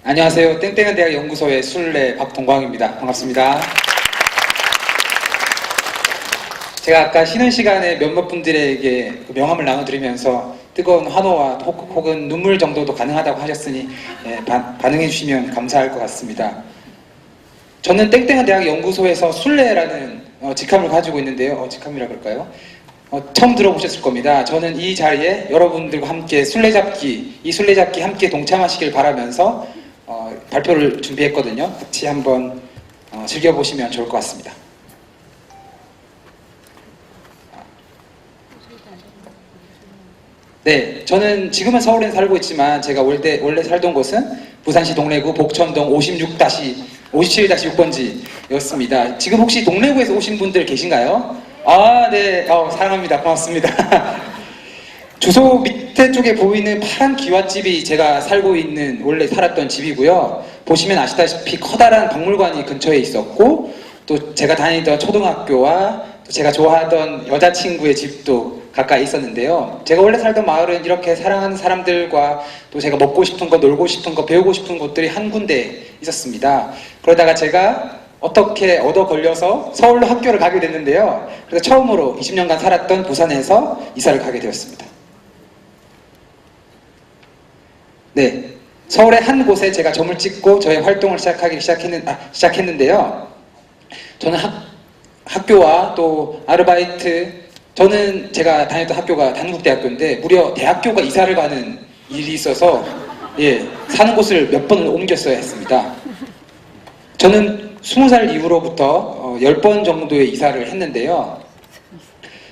안녕하세요. 땡땡한 대학 연구소의 술래 박동광입니다. 반갑습니다. 제가 아까 쉬는 시간에 몇몇 분들에게 명함을 나눠드리면서 뜨거운 환호와 혹은 눈물 정도도 가능하다고 하셨으니 반응해 주시면 감사할 것 같습니다. 저는 땡땡한 대학 연구소에서 술래라는 직함을 가지고 있는데요. 직함이라 그럴까요? 처음 들어보셨을 겁니다. 저는 이 자리에 여러분들과 함께 술래잡기, 이 술래잡기 함께 동참하시길 바라면서 발표를 준비했거든요. 같이 한번 즐겨보시면 좋을 것 같습니다. 네, 저는 지금은 서울에 살고 있지만 제가 원래 살던 곳은 부산시 동래구 복천동 57-6번지였습니다. 지금 혹시 동래구에서 오신 분들 계신가요? 아, 네, 사랑합니다. 고맙습니다. 주소 밑에 쪽에 보이는 파란 기와집이 제가 살고 있는 원래 살았던 집이고요. 보시면 아시다시피 커다란 박물관이 근처에 있었고, 또 제가 다니던 초등학교와 또 제가 좋아하던 여자친구의 집도 가까이 있었는데요. 제가 원래 살던 마을은 이렇게 사랑하는 사람들과 또 제가 먹고 싶은 거, 놀고 싶은 거, 배우고 싶은 곳들이 한 군데 있었습니다. 그러다가 제가 어떻게 얻어 걸려서 서울로 학교를 가게 됐는데요. 그래서 처음으로 20년간 살았던 부산에서 이사를 가게 되었습니다. 네, 서울의 한 곳에 제가 점을 찍고 저의 활동을 시작했는데요. 저는 학교와 또 아르바이트, 저는 제가 다녔던 학교가 단국대학교인데 무려 대학교가 이사를 가는 일이 있어서 사는 곳을 몇 번을 옮겼어야 했습니다. 저는 20살 이후로부터 10번 정도의 이사를 했는데요.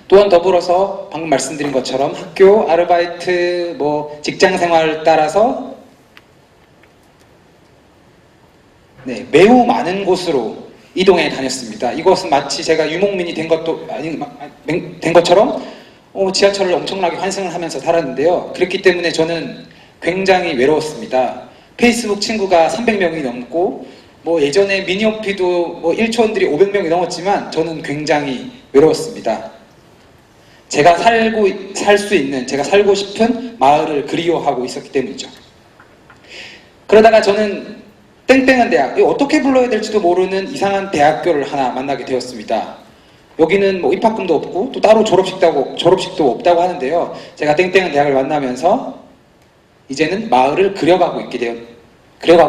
또한 더불어서 방금 말씀드린 것처럼 학교, 아르바이트, 직장 생활 따라서 매우 많은 곳으로 이동해 다녔습니다. 이것은 마치 제가 유목민이 된 것처럼 지하철을 엄청나게 환승을 하면서 살았는데요. 그렇기 때문에 저는 굉장히 외로웠습니다. 페이스북 친구가 300명이 넘고 예전에 미니홈피도 1초원들이 500명이 넘었지만 저는 굉장히 외로웠습니다. 제가 살 수 있는, 제가 살고 싶은 마을을 그리워하고 있었기 때문이죠. 그러다가 저는 땡땡한 대학, 어떻게 불러야 될지도 모르는 이상한 대학교를 하나 만나게 되었습니다. 여기는 입학금도 없고 또 따로 졸업식도 없다고 하는데요. 제가 땡땡한 대학을 만나면서 이제는 마을을 그려가고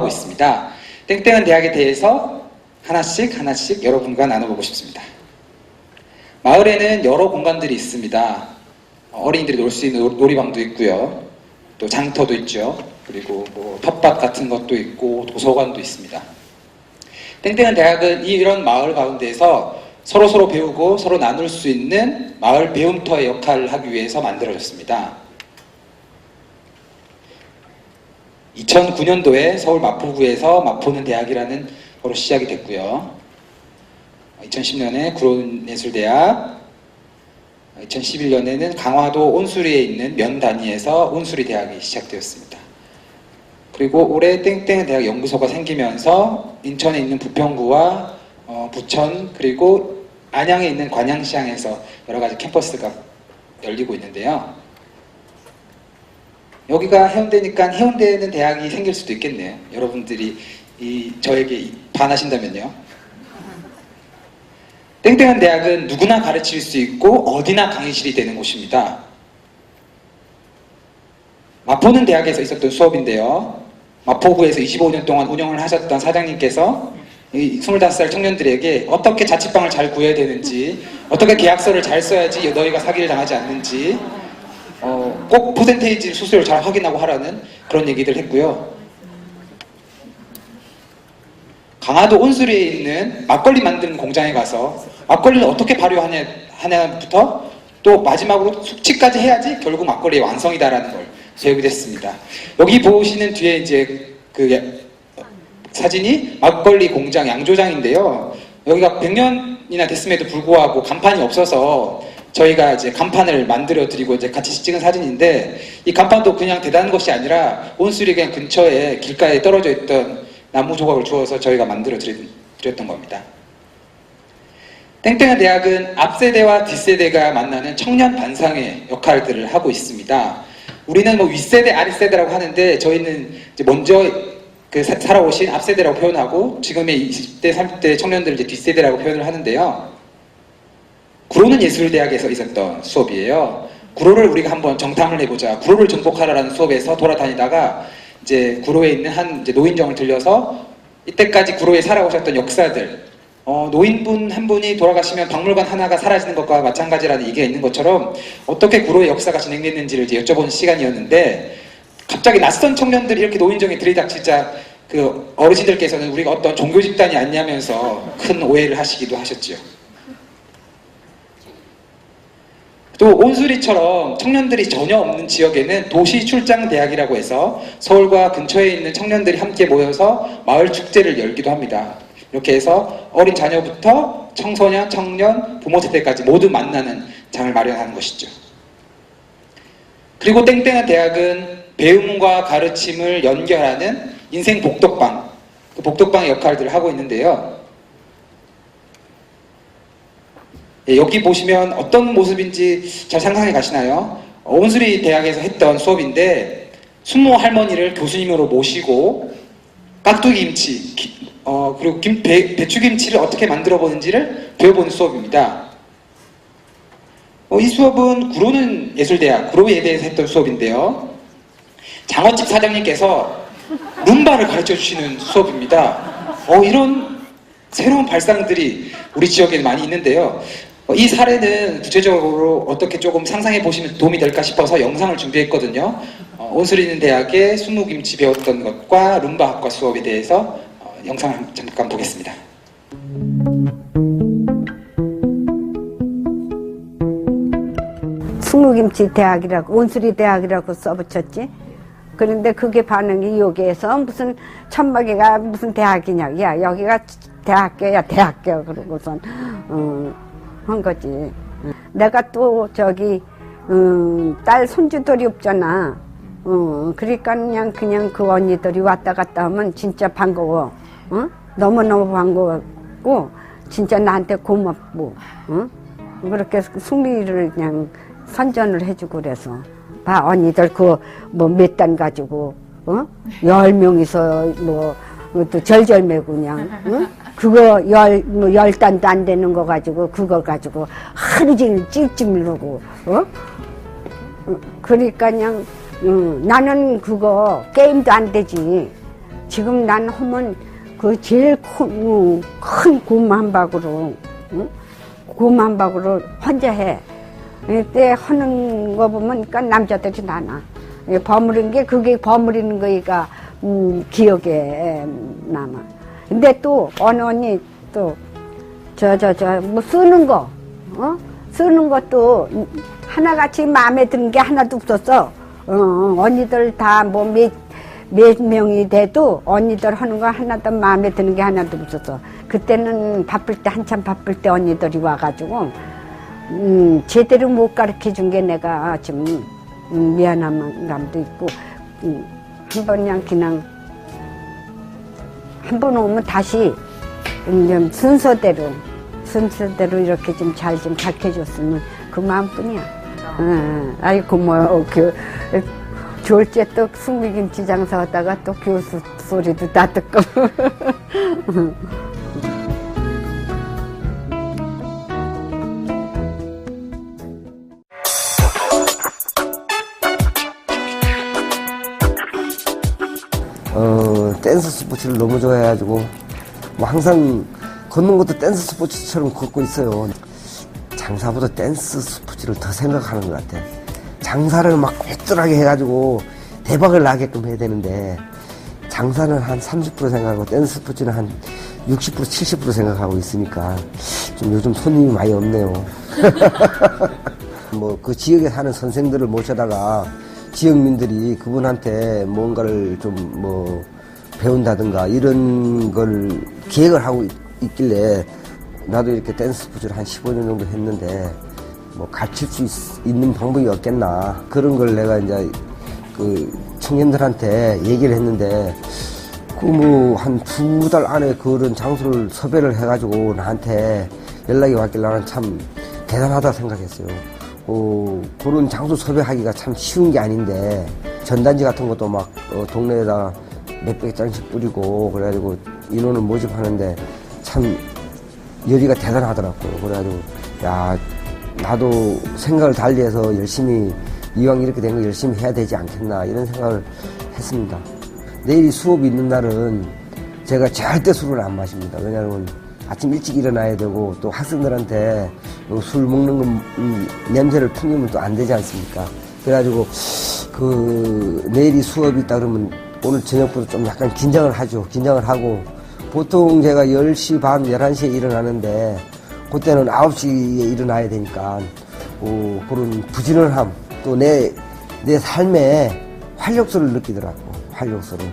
있습니다. 땡땡한 대학에 대해서 하나씩 여러분과 나눠보고 싶습니다. 마을에는 여러 공간들이 있습니다. 어린이들이 놀 수 있는 놀이방도 있고요. 또 장터도 있죠. 그리고 텃밭 같은 것도 있고 도서관도 있습니다. 땡땡한 대학은 이런 마을 가운데에서 서로 배우고 서로 나눌 수 있는 마을 배움터의 역할을 하기 위해서 만들어졌습니다. 2009년도에 서울 마포구에서 마포는 대학이라는 거로 시작이 됐고요. 2010년에 구로예술대학, 2011년에는 강화도 온수리에 있는 면단위에서 온수리 대학이 시작되었습니다. 그리고 올해 땡땡 대학 연구소가 생기면서 인천에 있는 부평구와 부천 그리고 안양에 있는 관양시장에서 여러 가지 캠퍼스가 열리고 있는데요. 여기가 해운대니까 해운대에는 대학이 생길 수도 있겠네요. 여러분들이 저에게 반하신다면요. 땡땡한 대학은 누구나 가르칠 수 있고 어디나 강의실이 되는 곳입니다. 마포는 대학에서 있었던 수업인데요. 마포구에서 25년 동안 운영을 하셨던 사장님께서 이 25살 청년들에게 어떻게 자취방을 잘 구해야 되는지, 어떻게 계약서를 잘 써야지 너희가 사기를 당하지 않는지, 꼭 퍼센테이지 수수료를 잘 확인하고 하라는 그런 얘기들 했고요. 강화도 온수리에 있는 막걸리 만드는 공장에 가서 막걸리를 어떻게 발효하냐부터 또 마지막으로 숙취까지 해야지 결국 막걸리의 완성이다라는 걸 배우게 됐습니다. 여기 보시는 뒤에 이제 사진이 막걸리 공장 양조장인데요. 여기가 100년이나 됐음에도 불구하고 간판이 없어서 저희가 이제 간판을 만들어 드리고 이제 같이 찍은 사진인데, 이 간판도 그냥 대단한 것이 아니라 온수리 그냥 근처에 길가에 떨어져 있던 나무 조각을 주어서 저희가 만들어 드렸던 겁니다. 땡땡한 대학은 앞세대와 뒷세대가 만나는 청년 반상회 역할들을 하고 있습니다. 우리는 뭐 윗세대, 아랫세대라고 하는데 저희는 이제 먼저 살아오신 앞세대라고 표현하고 지금의 20대, 30대 청년들을 이제 뒷세대라고 표현을 하는데요. 구로는 예술대학에서 있었던 수업이에요. 구로를 우리가 한번 정탐을 해보자. 구로를 정복하라라는 수업에서 돌아다니다가 이제 구로에 있는 한 이제 노인정을 들려서 이때까지 구로에 살아오셨던 역사들, 노인분 한 분이 돌아가시면 박물관 하나가 사라지는 것과 마찬가지라는 얘기가 있는 것처럼 어떻게 구로의 역사가 진행됐는지를 이제 여쭤보는 시간이었는데 갑자기 낯선 청년들이 이렇게 노인정에 들이닥치자 그 어르신들께서는 우리가 어떤 종교 집단이 아니냐면서 큰 오해를 하시기도 하셨죠. 또 온수리처럼 청년들이 전혀 없는 지역에는 도시 출장 대학이라고 해서 서울과 근처에 있는 청년들이 함께 모여서 마을 축제를 열기도 합니다. 이렇게 해서 어린 자녀부터 청소년, 청년, 부모 세대까지 모두 만나는 장을 마련하는 것이죠. 그리고 땡땡한 대학은 배움과 가르침을 연결하는 인생 복덕방, 그 복덕방의 역할들을 하고 있는데요. 여기 보시면 어떤 모습인지 잘 상상해 가시나요? 온수리 대학에서 했던 수업인데 숙모 할머니를 교수님으로 모시고 깍두기김치, 그리고 배추김치를 어떻게 만들어 보는지를 배워보는 수업입니다. 이 수업은 구로는 예술대학, 구로에 대해서 했던 수업인데요. 장어집 사장님께서 룸바를 가르쳐 주시는 수업입니다. 이런 새로운 발상들이 우리 지역에 많이 있는데요. 이 사례는 구체적으로 어떻게 조금 상상해 보시면 도움이 될까 싶어서 영상을 준비했거든요. 온수리는 대학의 숙모김치 배웠던 것과 룸바학과 수업에 대해서 영상을 잠깐 보겠습니다. 숙모김치 대학이라고, 온수리 대학이라고 써붙였지. 그런데 그게 반응이 여기에서 무슨 천막이가 무슨 대학이냐, 야 여기가 대학교야 대학교, 그러고선 한 거지. 내가 또 저기 딸 손주들이 없잖아. 그러니까 그냥 그 언니들이 왔다 갔다 하면 진짜 반가워. 너무너무 반가웠고 진짜 나한테 고맙고 그렇게 승리를 그냥 선전을 해주고 그래서 봐 언니들 그 뭐 몇 단 가지고 10명이서 뭐 또 절절매고 그냥 그거 열 단도 안 되는 거 가지고 그거 가지고 하루 종일 찔찔 밀고 그러니까 그냥 나는 그거 게임도 안 되지. 지금 난 하면 그 제일 큰 고마 한 바구로 고마 한 바구로 혼자 해. 그때 하는 거 보면 그러니까 남자들이 많아. 버무린 게 그게 버무리는 거니까 기억에 남아. 근데 또 어느 언니 또 뭐 쓰는 거 쓰는 것도 하나같이 마음에 드는 게 하나도 없었어. 언니들 다 뭐 몇 명이 돼도 언니들 하는 거 하나도 마음에 드는 게 하나도 없었어. 그때는 바쁠 때 한참 바쁠 때 언니들이 와가지고 제대로 못 가르쳐 준 게 내가 좀 미안한 감도 있고 한 번 그냥 한 번 오면 다시 좀 순서대로 이렇게 좀 잘 좀 가르쳐 줬으면 그 마음뿐이야. 아이 고마워. 졸제 또 숙미김치 장사하다가 또 교수 소리도 다 듣고. 댄스 스포츠를 너무 좋아해가지고 뭐 항상 걷는 것도 댄스 스포츠처럼 걷고 있어요. 장사보다 댄스 스포츠를 더 생각하는 것 같아. 장사를 막 꼴등하게 해가지고 대박을 나게끔 해야 되는데 장사는 한 30% 생각하고 댄스 스포츠는 한 60%, 70% 생각하고 있으니까 좀 요즘 손님이 많이 없네요. 뭐 그 지역에 사는 선생들을 모셔다가 지역민들이 그분한테 뭔가를 좀 뭐 배운다든가 이런 걸 기획을 하고 있길래 나도 이렇게 댄스 스포츠를 한 15년 정도 했는데 뭐 가르칠 수 있는 방법이 없겠나 그런 걸 내가 이제 그 청년들한테 얘기를 했는데 그 뭐 한 2달 안에 그런 장소를 섭외를 해가지고 나한테 연락이 왔길래 나는 참 대단하다 생각했어요. 그런 장소 섭외하기가 참 쉬운 게 아닌데 전단지 같은 것도 막 동네에다 몇백 장씩 뿌리고 그래가지고 인원을 모집하는데 참 열의가 대단하더라고요. 그래가지고 야 나도 생각을 달리해서 열심히 이왕 이렇게 된 거 열심히 해야 되지 않겠나 이런 생각을 했습니다. 내일이 수업이 있는 날은 제가 절대 술을 안 마십니다. 왜냐하면 아침 일찍 일어나야 되고 또 학생들한테 술 먹는 거 냄새를 풍기면 또 안 되지 않습니까? 그래가지고 내일이 수업이 있다 그러면 오늘 저녁부터 좀 약간 긴장을 하죠. 긴장을 하고 보통 제가 10시 반, 11시에 일어나는데 그때는 9시에 일어나야 되니까 그런 부지런함 또 내 삶에 활력소를 느끼더라고. 활력소를.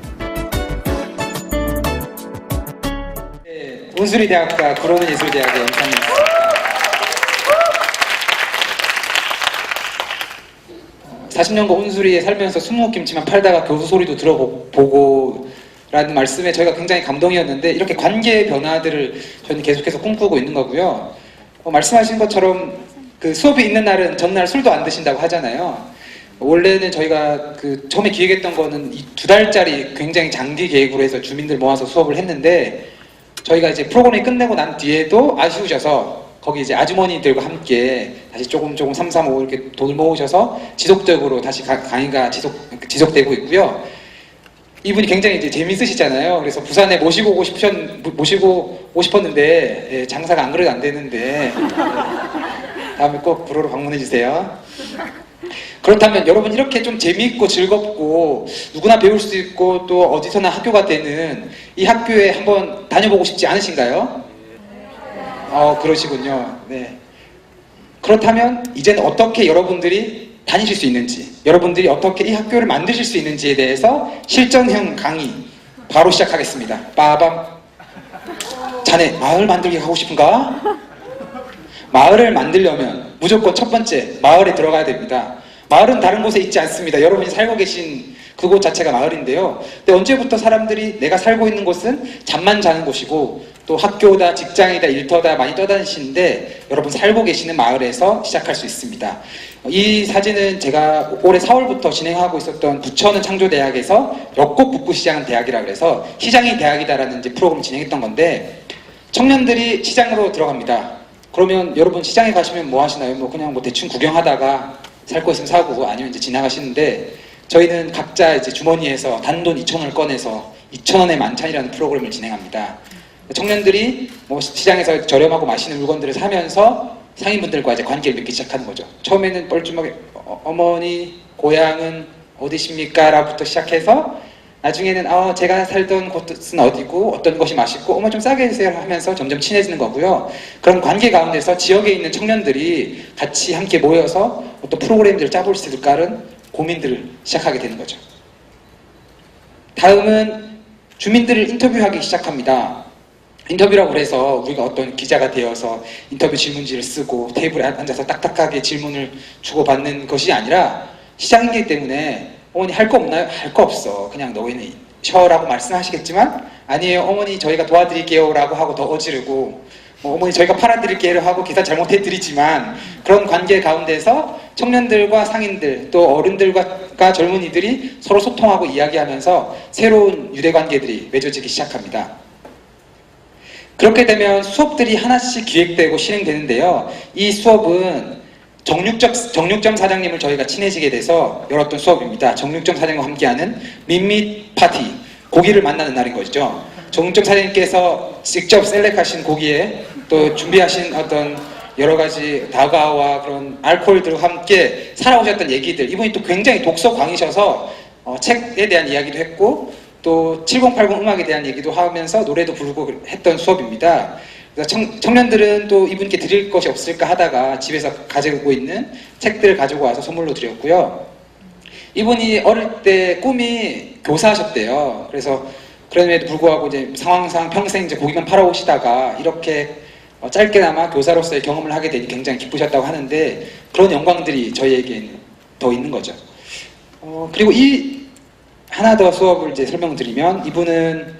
네, 온수리대학과 구로는예술대학의 영상이었습니다. 40년간 온수리에 살면서 순무김치만 팔다가 교수 소리도 들어보고 라는 말씀에 저희가 굉장히 감동이었는데 이렇게 관계의 변화들을 저희는 계속해서 꿈꾸고 있는 거고요. 말씀하신 것처럼 그 수업이 있는 날은 전날 술도 안 드신다고 하잖아요. 원래는 저희가 처음에 기획했던 거는 2달짜리 굉장히 장기 계획으로 해서 주민들 모아서 수업을 했는데 저희가 이제 프로그램이 끝내고 난 뒤에도 아쉬우셔서 거기 이제 아주머니들과 함께 다시 조금 3, 3, 5 이렇게 돈을 모으셔서 지속적으로 다시 강의가 지속되고 있고요. 이분이 굉장히 이제 재밌으시잖아요. 그래서 부산에 모시고 오고 싶었는데 예, 장사가 안 그래도 안 되는데 다음에 꼭 부로로 방문해 주세요. 그렇다면 여러분 이렇게 좀 재미있고 즐겁고 누구나 배울 수 있고 또 어디서나 학교가 되는 이 학교에 한번 다녀보고 싶지 않으신가요? 그러시군요. 네. 그렇다면 이제는 어떻게 여러분들이 다니실 수 있는지, 여러분들이 어떻게 이 학교를 만드실 수 있는지에 대해서 실전형 강의 바로 시작하겠습니다. 빠밤. 자네 마을 만들기 하고 싶은가? 마을을 만들려면 무조건 첫 번째 마을에 들어가야 됩니다. 마을은 다른 곳에 있지 않습니다. 여러분이 살고 계신 그곳 자체가 마을인데요. 근데 언제부터 사람들이 내가 살고 있는 곳은 잠만 자는 곳이고 또 학교다, 직장이다, 일터다 많이 떠다니시는데 여러분 살고 계시는 마을에서 시작할 수 있습니다. 이 사진은 제가 올해 4월부터 진행하고 있었던 부천은 창조대학에서 역곡 북부시장은 대학이라 그래서 시장이 대학이다라는 이제 프로그램을 진행했던 건데 청년들이 시장으로 들어갑니다. 그러면 여러분 시장에 가시면 뭐 하시나요? 그냥 대충 구경하다가 살 거 있으면 사고 아니면 이제 지나가시는데 저희는 각자 이제 주머니에서 단돈 2,000원을 꺼내서 2,000원의 만찬이라는 프로그램을 진행합니다. 청년들이 시장에서 저렴하고 맛있는 물건들을 사면서 상인분들과 이제 관계를 맺기 시작하는 거죠. 처음에는 뻘쭘하게 어머니 고향은 어디십니까? 라부터 시작해서 나중에는 제가 살던 곳은 어디고 어떤 것이 맛있고 어머 좀 싸게 해주세요 하면서 점점 친해지는 거고요. 그런 관계 가운데서 지역에 있는 청년들이 같이 함께 모여서 어떤 프로그램들을 짜볼 수 있을까라는 고민들을 시작하게 되는 거죠. 다음은 주민들을 인터뷰하기 시작합니다. 인터뷰라고 해서 우리가 어떤 기자가 되어서 인터뷰 질문지를 쓰고 테이블에 앉아서 딱딱하게 질문을 주고받는 것이 아니라 시장이기 때문에 어머니 할 거 없나요? 할 거 없어. 그냥 너희는 쉬어라고 말씀하시겠지만 아니에요. 어머니 저희가 도와드릴게요 라고 하고 더 어지르고 어머니 저희가 팔아드릴게요 하고 기사 잘못해드리지만 그런 관계 가운데서 청년들과 상인들 또 어른들과 젊은이들이 서로 소통하고 이야기하면서 새로운 유대관계들이 맺어지기 시작합니다. 그렇게 되면 수업들이 하나씩 기획되고 실행되는데요. 이 수업은 정육점 사장님을 저희가 친해지게 돼서 열었던 수업입니다. 정육점 사장님과 함께하는 밋밋 파티, 고기를 만나는 날인 거죠. 정육점 사장님께서 직접 셀렉하신 고기에 또 준비하신 어떤 여러 가지 다과와 그런 알코올들과 함께 살아오셨던 얘기들, 이분이 또 굉장히 독서광이셔서 책에 대한 이야기도 했고 또 7080 음악에 대한 얘기도 하면서 노래도 부르고 했던 수업입니다. 그래서 청년들은 또 이분께 드릴 것이 없을까 하다가 집에서 가지고 있는 책들을 가지고 와서 선물로 드렸고요. 이분이 어릴 때 꿈이 교사하셨대요. 그래서 그럼에도 불구하고 이제 상황상 평생 이제 고기만 팔아오시다가 이렇게 짧게나마 교사로서의 경험을 하게 되니 굉장히 기쁘셨다고 하는데 그런 영광들이 저희에게는 더 있는 거죠. 그리고 이 하나 더 수업을 이제 설명드리면, 이분은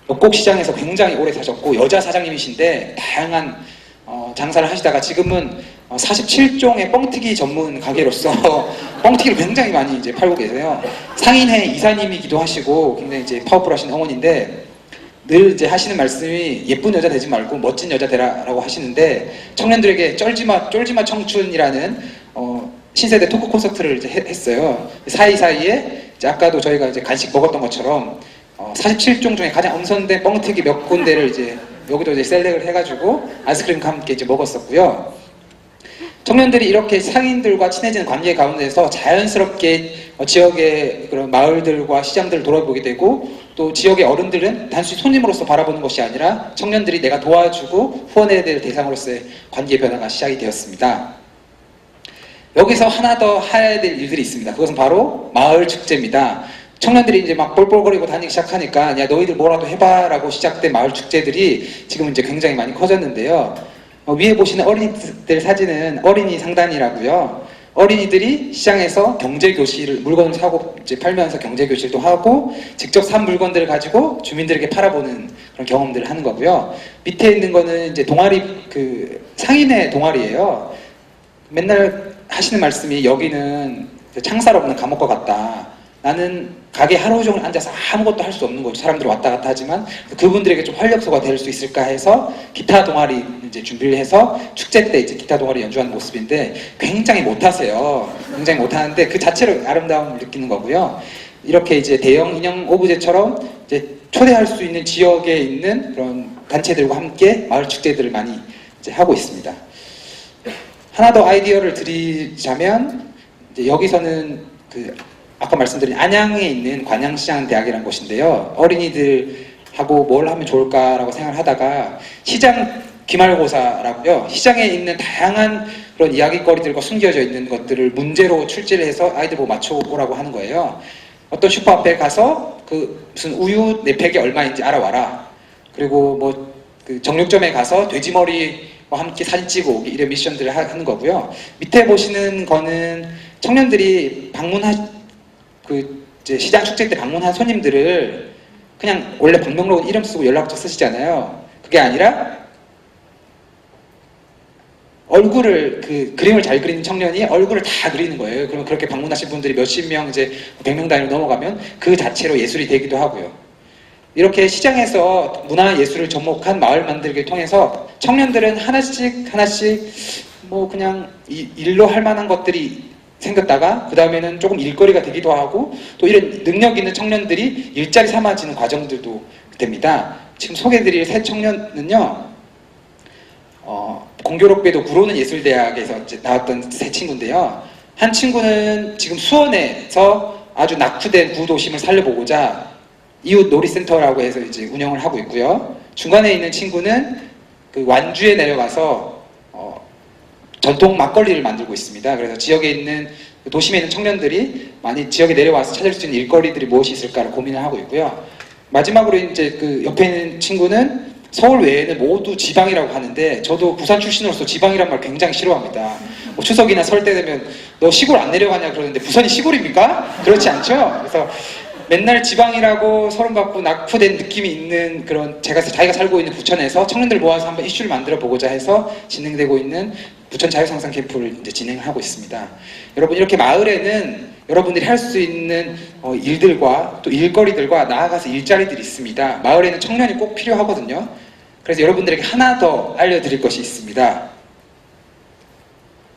역곡시장에서 굉장히 오래 사셨고 여자 사장님이신데 다양한 장사를 하시다가 지금은 47종의 뻥튀기 전문 가게로서 뻥튀기를 굉장히 많이 이제 팔고 계세요. 상인회 이사님이기도 하시고 굉장히 이제 파워풀하신 어머니인데, 늘 이제 하시는 말씀이 예쁜 여자 되지 말고 멋진 여자 되라라고 하시는데, 청년들에게 쫄지마 청춘이라는 신세대 토크 콘서트를 이제 했어요. 사이사이에 이제 아까도 저희가 이제 간식 먹었던 것처럼 47종 중에 가장 엄선된 뻥튀기 몇 군데를 이제 여기도 이제 셀렉을 해가지고 아이스크림과 함께 이제 먹었었고요. 청년들이 이렇게 상인들과 친해지는 관계 가운데서 자연스럽게 지역의 그런 마을들과 시장들을 돌아보게 되고, 또 지역의 어른들은 단순히 손님으로서 바라보는 것이 아니라 청년들이 내가 도와주고 후원해야 될 대상으로서의 관계 변화가 시작이 되었습니다. 여기서 하나 더 해야 될 일들이 있습니다. 그것은 바로 마을 축제입니다. 청년들이 이제 막 뻘뻘거리고 다니기 시작하니까 야 너희들 뭐라도 해봐라고 시작된 마을 축제들이 지금 이제 굉장히 많이 커졌는데요. 위에 보시는 어린이들 사진은 어린이 상단이라고요. 어린이들이 시장에서 경제교실, 물건을 사고 이제 팔면서 경제교실도 하고 직접 산 물건들을 가지고 주민들에게 팔아보는 그런 경험들을 하는 거고요. 밑에 있는 거는 이제 동아리, 상인회 동아리예요. 맨날 하시는 말씀이 여기는 창살 없는 감옥과 같다. 나는 가게 하루 종일 앉아서 아무것도 할 수 없는 거죠. 사람들이 왔다 갔다 하지만 그분들에게 좀 활력소가 될 수 있을까 해서 기타 동아리 이제 준비를 해서 축제 때 이제 기타 동아리 연주하는 모습인데 굉장히 못하세요. 굉장히 못하는데 그 자체로 아름다움을 느끼는 거고요. 이렇게 이제 대형 인형 오브제처럼 이제 초대할 수 있는 지역에 있는 그런 단체들과 함께 마을 축제들을 많이 이제 하고 있습니다. 하나 더 아이디어를 드리자면 이제 여기서는 아까 말씀드린 안양에 있는 관양시장대학이라는 곳인데요. 어린이들하고 뭘 하면 좋을까라고 생각을 하다가 시장 기말고사라고요. 시장에 있는 다양한 그런 이야기거리들과 숨겨져 있는 것들을 문제로 출제를 해서 아이들 보고 맞춰보라고 하는 거예요. 어떤 슈퍼 앞에 가서 무슨 우유 4팩이 얼마인지 알아와라. 그리고 정육점에 가서 돼지머리와 함께 사진 찍어 오기, 이런 미션들을 하는 거고요. 밑에 보시는 거는 청년들이 이제 시장 축제 때 방문한 손님들을 그냥 원래 방명록 이름 쓰고 연락처 쓰시잖아요. 그게 아니라 얼굴을 그림을 잘 그리는 청년이 얼굴을 다 그리는 거예요. 그러면 그렇게 방문하신 분들이 몇십 명, 이제 100명 단위로 넘어가면 그 자체로 예술이 되기도 하고요. 이렇게 시장에서 문화 예술을 접목한 마을 만들기를 통해서 청년들은 하나씩 그냥 일로 할 만한 것들이 생겼다가 그 다음에는 조금 일거리가 되기도 하고 또 이런 능력 있는 청년들이 일자리 삼아지는 과정들도 됩니다. 지금 소개해드릴 세 청년은요, 공교롭게도 구로는 예술대학에서 이제 나왔던 세 친구인데요. 한 친구는 지금 수원에서 아주 낙후된 구도심을 살려보고자 이웃 놀이센터라고 해서 이제 운영을 하고 있고요. 중간에 있는 친구는 완주에 내려가서 전통 막걸리를 만들고 있습니다. 그래서 지역에 있는 도심에 있는 청년들이 많이 지역에 내려와서 찾을 수 있는 일거리들이 무엇이 있을까를 고민을 하고 있고요. 마지막으로 이제 옆에 있는 친구는 서울 외에는 모두 지방이라고 하는데 저도 부산 출신으로서 지방이란 말 굉장히 싫어합니다. 추석이나 설 때 되면 너 시골 안 내려가냐 그러는데 부산이 시골입니까? 그렇지 않죠? 그래서 맨날 지방이라고 서름받고 낙후된 느낌이 있는 그런 자기가 살고 있는 부천에서 청년들 모아서 한번 이슈를 만들어 보고자 해서 진행되고 있는 부천 자유상상 캠프를 이제 진행하고 있습니다. 여러분, 이렇게 마을에는 여러분들이 할 수 있는 일들과 또 일거리들과 나아가서 일자리들이 있습니다. 마을에는 청년이 꼭 필요하거든요. 그래서 여러분들에게 하나 더 알려드릴 것이 있습니다.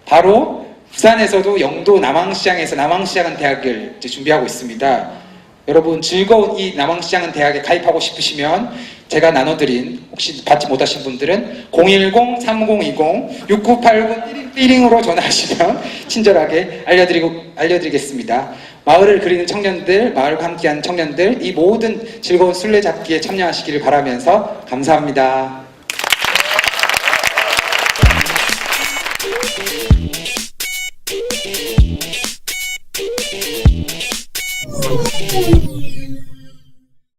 바로 부산에서도 영도 남항시장에서 남항시장은 대학을 이제 준비하고 있습니다. 여러분, 즐거운 이 남항시장은 대학에 가입하고 싶으시면 제가 나눠드린, 혹시 받지 못하신 분들은 010-3020-6989-1으로 전화하시면 친절하게 알려드리겠습니다. 마을을 그리는 청년들, 마을과 함께하는 청년들, 이 모든 즐거운 술래잡기에 참여하시기를 바라면서 감사합니다.